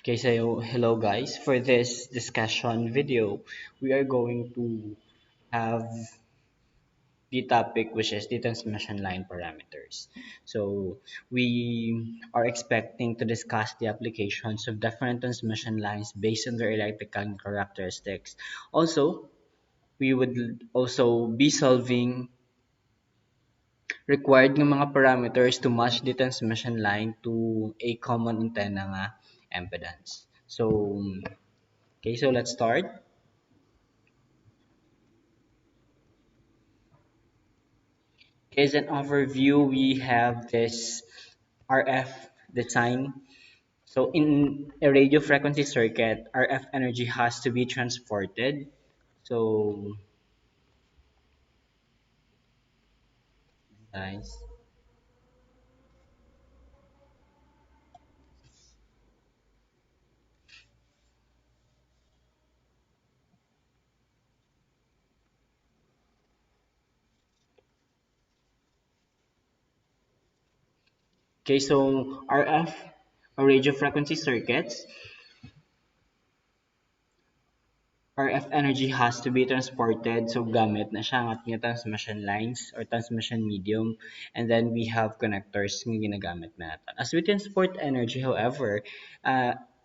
Okay, so hello guys. For this discussion video, we are going to have the topic which is the transmission line parameters. So we are expecting to discuss the applications of different transmission lines based on their electrical characteristics. Also, we would also be solving required ng mga parameters to match the transmission line to a common antenna nga impedance. So let's start. As an overview, we have this RF design. So in a radio frequency circuit, RF energy has to be transported. So guys, okay, so RF or radio frequency circuits, RF energy has to be transported. So gamit na siya ang ating transmission lines or transmission medium. And then we have connectors na ginagamit natin. As we transport energy, however,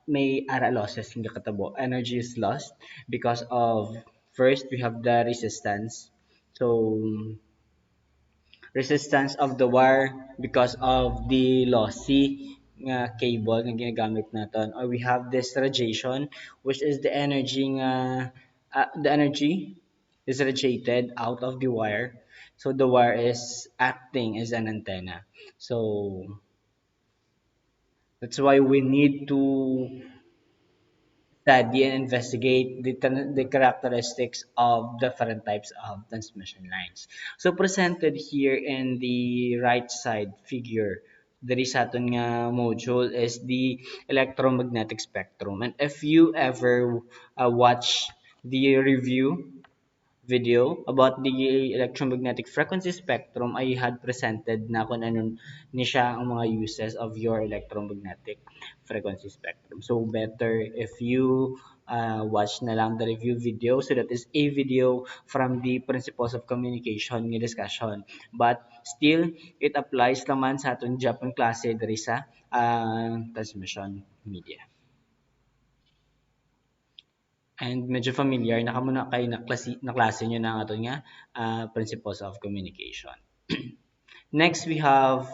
may ara losses hindi katabo. Energy is lost because of first we have the resistance. So resistance of the wire because of the lossy nga cable nga ginagamit natin, or we have this radiation which is the energy is radiated out of the wire, so the wire is acting as an antenna. So that's why we need to study and investigate the characteristics of different types of transmission lines. So presented here in the right side figure, there is aton nga module is the electromagnetic spectrum. And if you ever watch the review video about the electromagnetic frequency spectrum, I had presented na kung ano ni siya ang mga uses of your electromagnetic frequency spectrum. So better if you watch na lang the review video, so that is a video from the principles of communication nga discussion. But still, it applies naman sa aton Japan klase diri sa transmission media. And medyo familiar na kamo na kay na klase nyo na ato nga principles of communication. Next, we have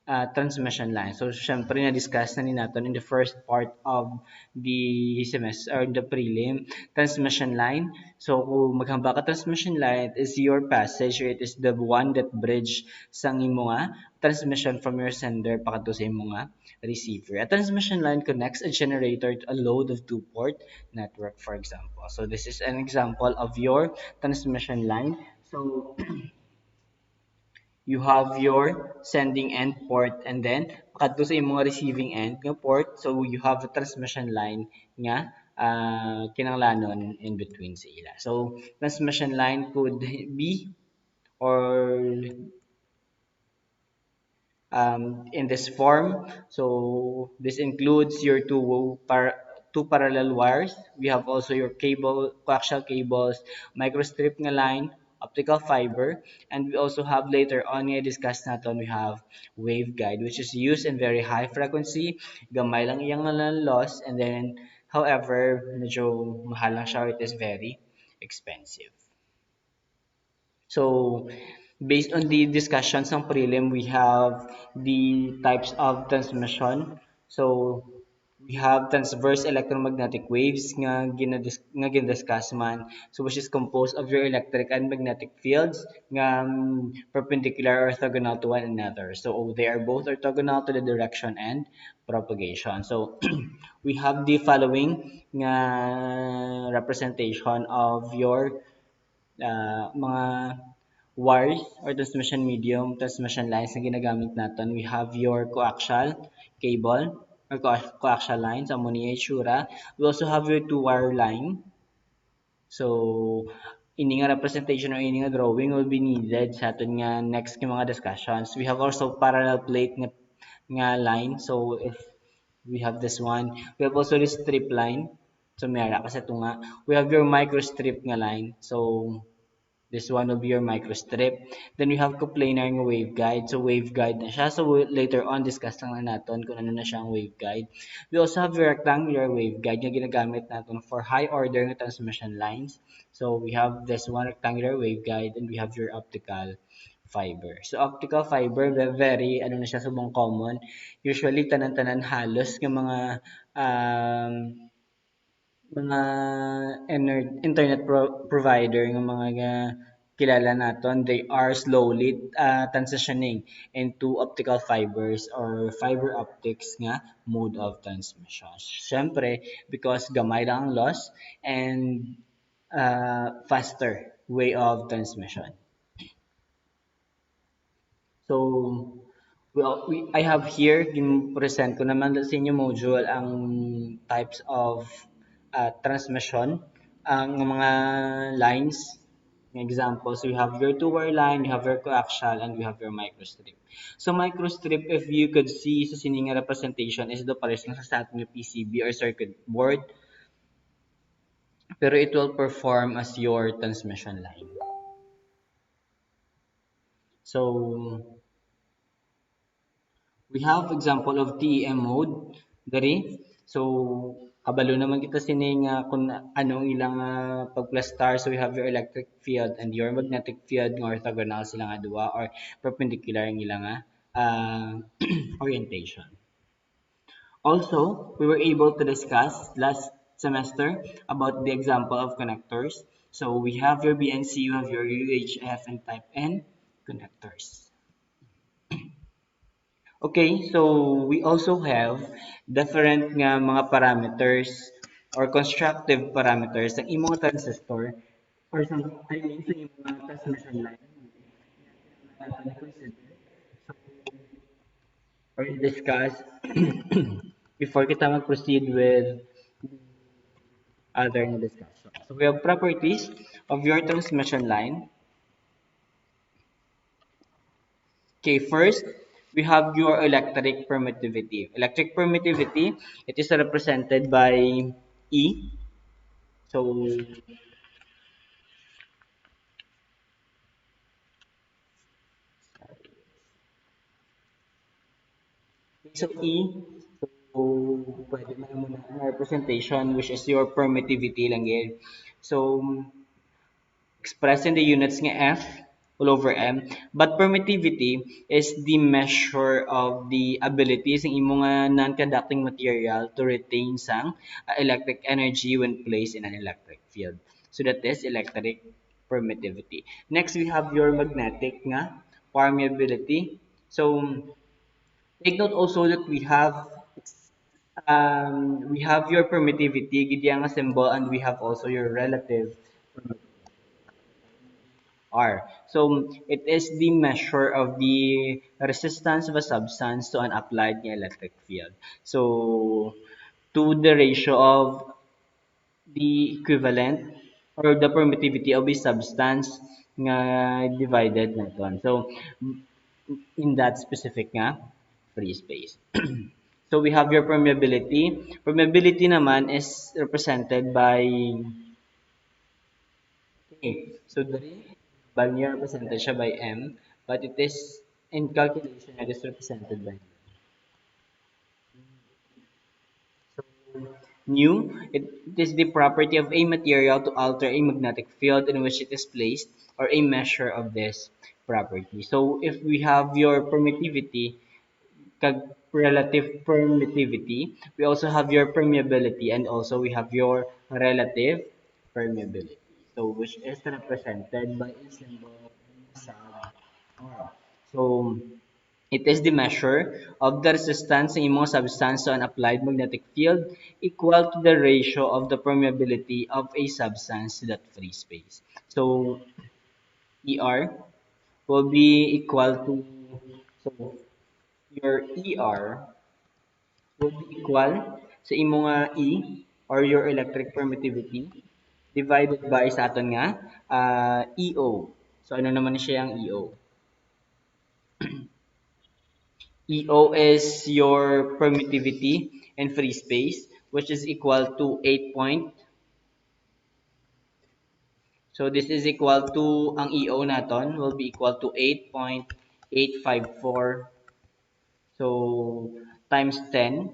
transmission line. So, syempre, na-discuss na ni natin in the first part of the semester or the prelim, transmission line. So, kung maghamba ka transmission line, it is your passage or it is the one that bridge sang imo nga transmission from your sender pakadto sa imo nga receiver. A transmission line connects a generator to a load of two-port network, for example. So, this is an example of your transmission line. So, you have your sending end port, and then kadto sa imong receiving end nga port, so you have a transmission line nga kinahanglanon in between sa ila. So transmission line could be or in this form. So this includes your two parallel wires. We have also your cable, coaxial cables, microstrip nga line, optical fiber, and we also have later on nga discuss natin, we have waveguide, which is used in very high frequency, gamay lang iyang loss, and then however medyo mahal lang siya, it is very expensive. So, based on the discussions ng prelim, we have the types of transmission. So, we have transverse electromagnetic waves nga ginadiscuss man. So, which is composed of your electric and magnetic fields nga perpendicular or orthogonal to one another. So, they are both orthogonal to the direction and propagation. So, we have the following nga representation of your mga wires or transmission medium, transmission lines na ginagamit natin. We have your coaxial cable or coaxial lines, amo ni itsura. We also have your two-wire line. So, ini nga representation or ini nga drawing will be needed sa aton nga next nga mga discussions. We have also parallel plate nga line. So, if We have this one. We have also this strip line. So mera kasi ito nga. We have your microstrip nga line. So this one will be your microstrip. Then we have coplanar nga waveguide. So waveguide na siya. So later on discuss lang na natin kung ano na siyang waveguide. We also have your rectangular waveguide nga ginagamit natin for high order nga transmission lines. So we have this one rectangular waveguide and we have your optical fiber. So optical fiber very ano na siya subong common. Usually tanan-tanan halos ng um, mga internet provider ng mga kilala naton, they are slowly transitioning into optical fibers or fiber optics nga mode of transmission. Siyempre, because gamay lang ang loss and faster way of transmission. So, I have here, present ko naman sa inyo module ang types of transmission, ang mga lines. Examples, we have your two-wire line, you have your coaxial, and we have your microstrip. So microstrip, if you could see sa sining representation, is the pares lang sa ating PCB or circuit board, pero it will perform as your transmission line. So, we have example of TEM mode dari. So kabalo naman kita sining kung anong ilang pagplastar. So we have your electric field and your magnetic field nga orthogonal sila nga duwa or perpendicular ang ilang orientation. Also, we were able to discuss last semester about the example of connectors. So we have your BNC, you have your UHF and type N connectors. Okay, so we also have different nga mga parameters or constructive parameters ng imong transistor or some I mean sa imong transmission line na consider or discuss before kita mag-proceed with other na discussion. So we have properties of your transmission line. Okay, first, we have your electric permittivity. Electric permittivity, it is represented by E. So, E, so, pwede mo muna ang representation which is your permittivity lang yun. So, expressed in the units nga F all over M. But permittivity is the measure of the abilities ng imong non-conducting material to retain sang electric energy when placed in an electric field. So that is electric permittivity. Next, we have your magnetic nga permeability. So take note also that we have your permittivity, gidya nga symbol, and we have also your relative R. So it is the measure of the resistance of a substance to an applied electric field. So to the ratio of the equivalent or the permittivity of a substance nga divided naton. So in that specific nga free space. So we have your permeability. Permeability naman is represented by A. So the value represented siya by M, but it is in calculation it is represented by nu. It is the property of a material to alter a magnetic field in which it is placed or a measure of this property. So if we have your permittivity, kag relative permittivity, we also have your permeability and also we have your relative permeability. So which is represented by a symbol sub R. So it is the measure of the resistance ng imong substance to an applied magnetic field equal to the ratio of the permeability of a substance to that free space. So ER will be equal to, so your ER will be equal sa imong E or your electric permittivity divided by sa aton nga EO. So ano naman siya ang EO? EO is your permittivity in free space, which is equal to 8 point. So this is equal to, ang EO natin will be equal to 8.854. So times 10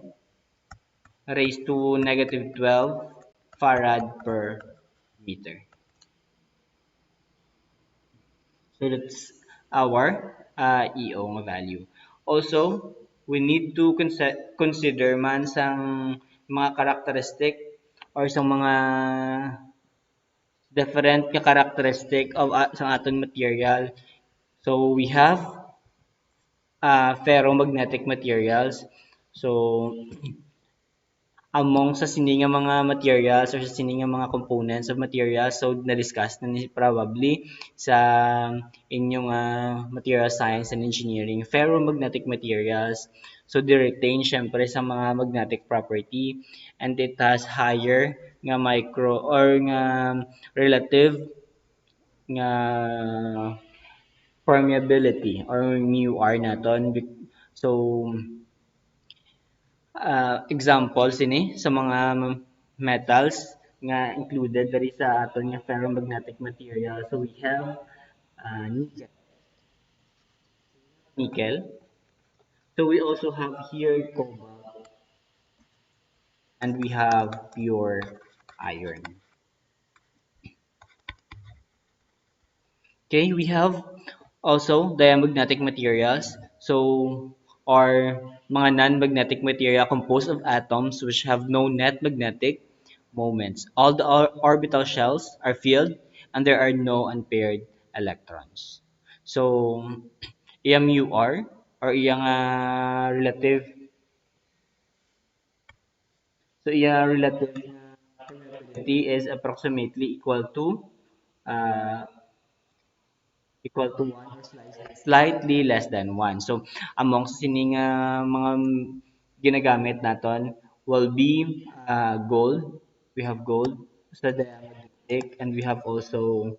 raised to negative 12 farad per meter. So that's our EO nga value. Also, we need to consider man sang mga characteristic or sa mga different nga characteristic of sa aton material. So we have ferromagnetic materials. So among sa sini nga mga materials or sa sini nga mga components of materials, so na-discuss na ni probably sa inyong material science and engineering, ferromagnetic materials. So they retain syempre sa mga magnetic property, and it has higher nga micro or nga relative nga permeability or mu r naton. So example sini sa mga metals nga included diri sa aton nga ferromagnetic material. So we have nickel. So we also have here cobalt, and we have pure iron. Okay, we have also diamagnetic materials. So are mga non-magnetic material composed of atoms which have no net magnetic moments. All the orbital shells are filled and there are no unpaired electrons. So EMUR or iyang relative, so iyang relative permeability is approximately uh, equal to 1 or slightly less than 1. So among sa sining mga ginagamit naton will be gold. We have gold sa diamagnetic, and we have also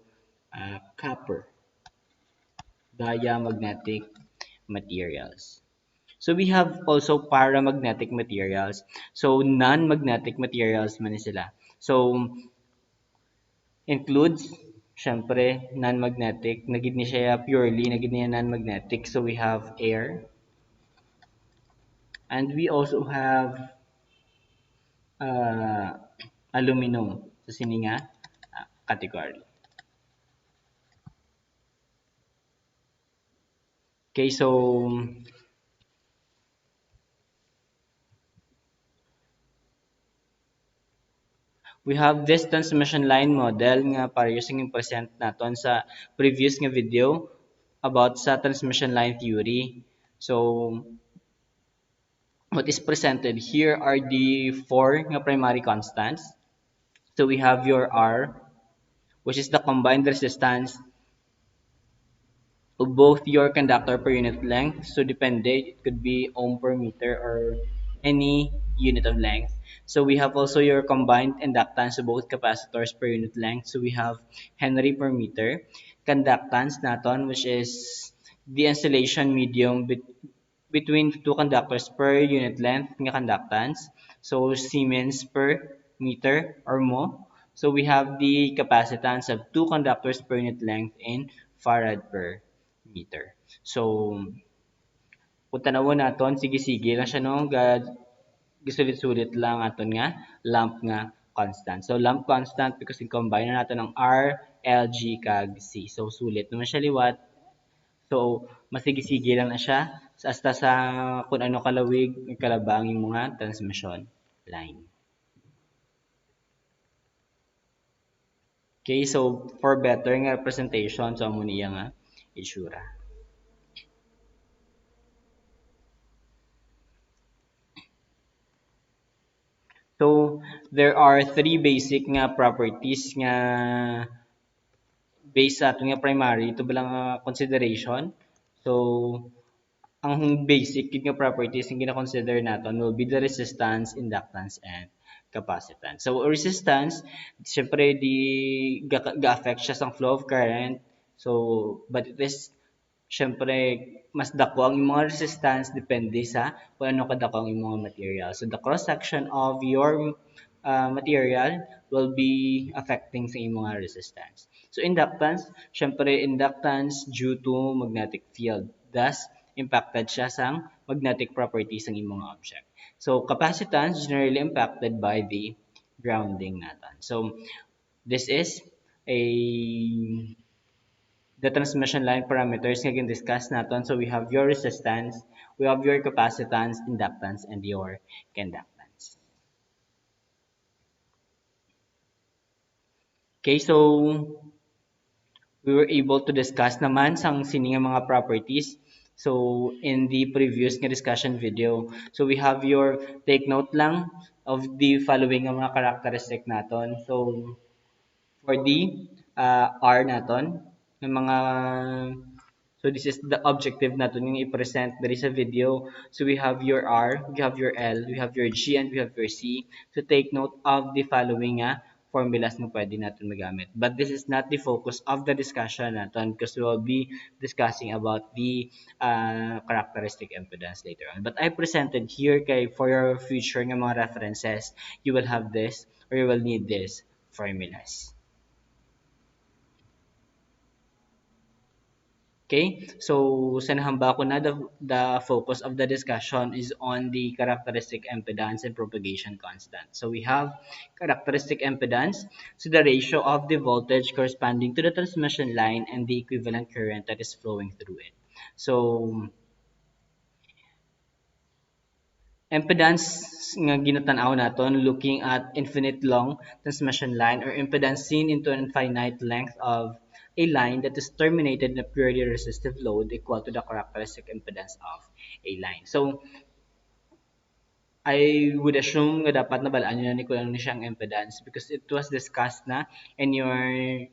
copper, diamagnetic materials. So we have also paramagnetic materials. So non-magnetic materials man ni sila. So includes syempre non-magnetic, nagid ni siya purely, nagid niya non-magnetic. So we have air, and we also have uh, aluminum sa sininga category. Okay, so we have this transmission line model nga parehas nga present naton sa previous nga video about sa transmission line theory. So what is presented here are the four nga primary constants. So we have your R, which is the combined resistance of both your conductor per unit length. So depende, it could be ohm per meter or any unit of length. So we have also your combined inductance of both capacitors per unit length. So we have Henry per meter. Conductance naton, which is the insulation medium between the two conductors per unit length nga conductance. So Siemens per meter or mo. So we have the capacitance of two conductors per unit length in farad per meter. So kung tanawon naton, sige-sige lang siya no, gisulit-sulit lang aton nga lamp nga constant. So lamp constant because i-combine na natin ang R, L, G, kag C. So sulit naman siya liwat. So masige-sige lang na siya hasta sa kung ano kalawig kalabangin mga transmission line. Okay, so for better nga representation, so amo niya nga itsura. So there are three basic nga properties nga based sa ato nga primary, ito bilang consideration. So ang basic yun nga properties yung gina-consider natin will be the resistance, inductance, and capacitance. So resistance, syempre di ga-affect siya sa flow of current. So but it is syempre mas dako ang imong resistance depende sa kung ano kadako ang imong material. So the cross section of your material will be affecting sa imong resistance. So inductance, syempre inductance due to magnetic field. Thus, impacted siya sa magnetic properties ng imong object. So capacitance generally impacted by the grounding natin. So this is a the transmission line parameters nga gin-discuss naton. So we have your resistance, we have your capacitance, inductance, and your conductance. Okay, so we were able to discuss naman sang sini nga mga properties. So in the previous nga discussion video, so we have your take note lang of the following nga mga characteristic naton. So for the R naton, ng mga so this is the objective natin yung i-present there is a video. So we have your R, we have your L, we have your G, and we have your C. So take note of the following formulas na pwede natin magamit. But this is not the focus of the discussion natin because we will be discussing about the characteristic impedance later on. But I presented here kay for your future nga mga references, you will have this or you will need this formulas. Okay, so sanahamba ko na the focus of the discussion is on the characteristic impedance and propagation constant. So we have characteristic impedance, so the ratio of the voltage corresponding to the transmission line and the equivalent current that is flowing through it. So impedance nga ginatanaw naton looking at infinite long transmission line or impedance seen into an infinite length of a line that is terminated in a purely resistive load equal to the characteristic impedance of a line. So I would assume nga dapat nabalaan nyo na ni Kuya ni siyang impedance because it was discussed na in your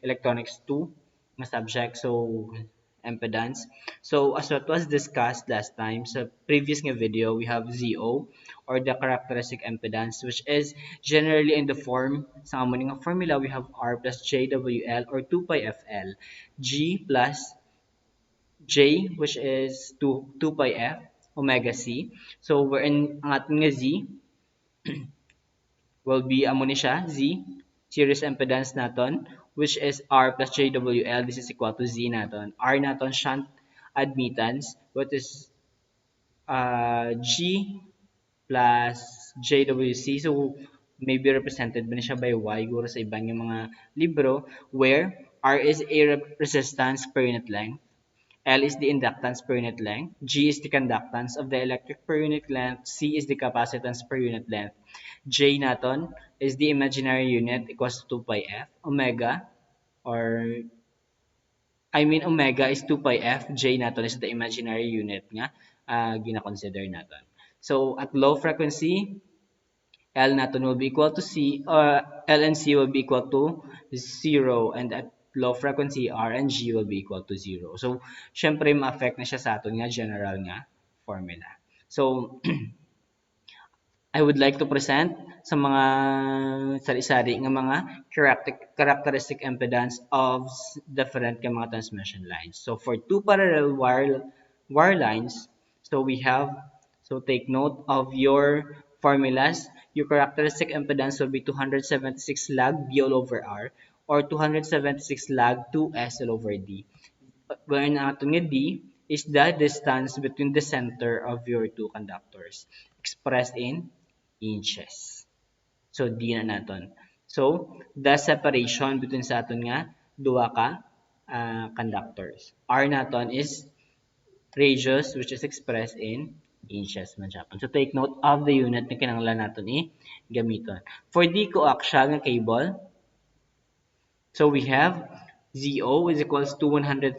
electronics 2 na subject. So impedance. So as what was discussed last time sa previous nga video, we have ZO or the characteristic impedance which is generally in the form sa among nga formula we have R plus JWL or 2 pi FL, G plus J which is 2 pi F omega C. So wherein ang ating nga Z will be amo ni siya Z series impedance naton which is R plus JWL. This is equal to Z naton. R naton shunt admittance what is G plus JWC. So may be represented ba siya by Y guro sa ibang yung mga libro where R is a resistance per unit length, L is the inductance per unit length, G is the conductance of the electric per unit length, C is the capacitance per unit length, J naton is the imaginary unit equals to 2 pi F, omega or I mean omega is 2 pi F, J naton is the imaginary unit nga gina-consider naton. So at low frequency, L naton will be equal to C, L and C will be equal to 0 and at low frequency, R and G will be equal to 0. So, syempre ma-affect na siya sa aton nga general nga formula. So, I would like to present sa mga sari-sari nga mga characteristic impedance of different nga mga transmission lines. So for two parallel wire lines, so we have so take note of your formulas. Your characteristic impedance will be 276 log B all over R or 276 log 2S all over D. Wherein aton nga D is the distance between the center of your two conductors expressed in inches. So, D na naton. So, the separation between sa aton nga duha ka conductors. R naton is radius which is expressed in inches man siya. So, take note of the unit na kinahanglan naton gamiton. For the coaxial nga cable, so we have ZO is equals to 138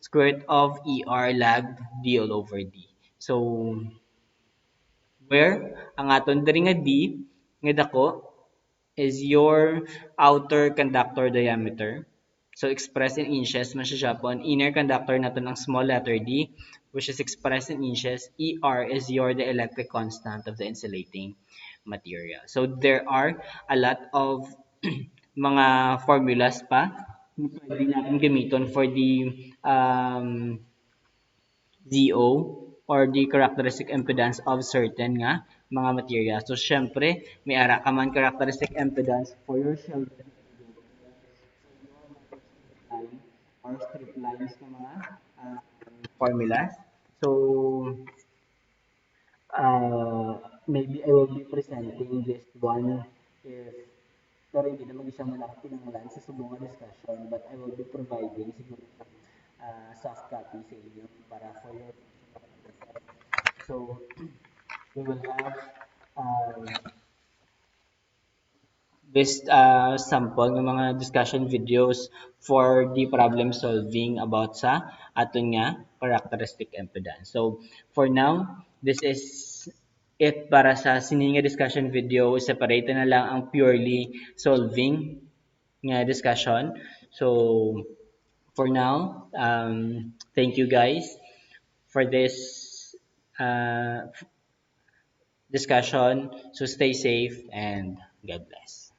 square root of ER log D all over D. So, where ang aton diri nga D nga dako is your outer conductor diameter. So expressed in inches man siya Japon. Inner conductor naton ang small letter D which is expressed in inches. ER is your the electric constant of the insulating material. So there are a lot of mga formulas pa pwede natin gamiton for the ZO or the characteristic impedance of certain nga mga materials. So, syempre, may ara ka man characteristic impedance for your children line or strip lines ng mga formulas. So, maybe I will be presenting this one if pero hindi naman siya malaki pinanglan sa subong nga discussion but I will be providing siguro soft copy sa inyo para for your so we will have uh, this sample ng mga discussion videos for the problem solving about sa aton nga characteristic impedance. So for now, this is it para sa sini nga discussion video. Separate na lang ang purely solving nga discussion. So for now, thank you guys for this uh, discussion. So stay safe and God bless.